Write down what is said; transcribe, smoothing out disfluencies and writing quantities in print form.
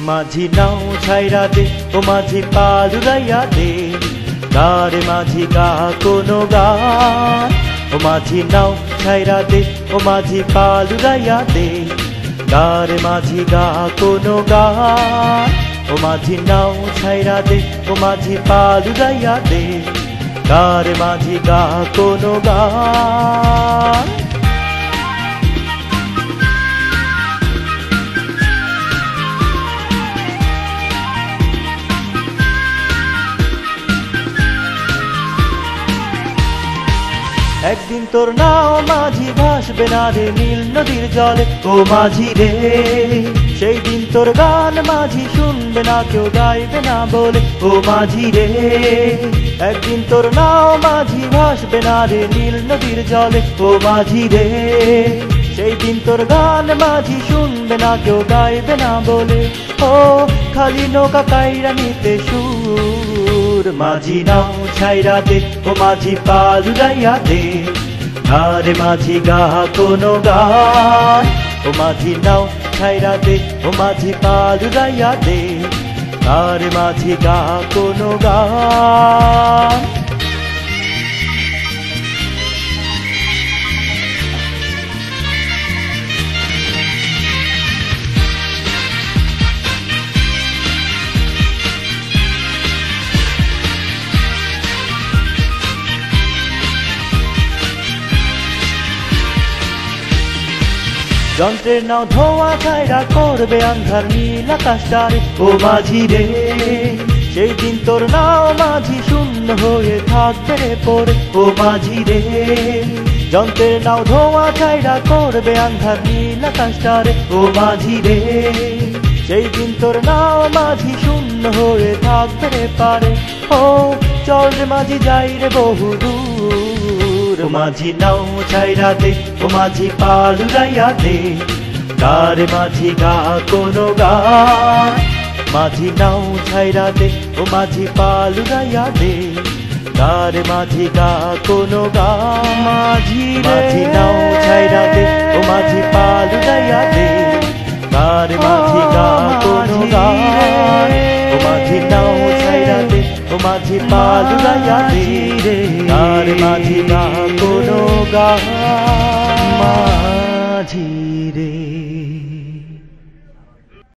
माझी नाव छाइरा दे ओ माझी पाल उड़ाइया दे गारे माझी गा कोनो गान ओ माझी नाव छाइरा दे ओ माझी पाल उड़ाइया दे गारे माझी गा कोनो गान ओ माझी नाव छाइरा दे ओ माझी पाल उड़ाइया दे गारे माझी गा कोनो गान एक दिन तोर नाव माझी भासबे ना रे नील नदीर जले ओ माझी रे सेई दिन तोर गान माझी शुनबे ना केउ गाइबे ना बोले ओ माझी रे एक दिन तोर नाव माझी भासबे ना रे नील नदीर जले ओ माझी रे सेई दिन तोर गान माझी शुनबे ना केउ गाइबे ना बोले ओ खाली नौका काइरा निते सुर माझी नाव छाइरा दे ओ माझी पाल उड़ाइया दे गारे माझी गा कोनो गान ओ माझी नाव छाइरा दे ओ माझी पाल उड़ाइया दे गारे माझी गा कोनो गान যন্ত্রের নাও ধোয়া ছাইরা করবে আন্ধার নীল আকাশটারে ও মাঝি রে সেই দিন তোর নাও মাঝি শূন্য হয়ে থাকবে রে পড়ে ও মাঝি রে যন্ত্রের নাও ধোয়া ছাইরা করবে আন্ধার নীল আকাশটারে ও মাঝি রে সেই দিন তোর নাও মাঝি শূন্য হয়ে থাকবে রে পারে ও চল রে মাঝি যাই রে বহুদূর ओ माझी नाव छाइरा दे ओ माझी पाल उड़ाइया दे गारे माझी गा कोनो गान माझी नाव छाइरा दे ओ माझी पाल उड़ाइया दे गारे माझी गा कोनो गान माझी नाव छाइरा दे ओ माझी पाल उड़ाइया दे गारे माझी गा कोनो गान ओ माझी नाव छाइरा दे ओ माझी पाल उड़ाइया दे गारे माझी गा कोनो गान माझी रे।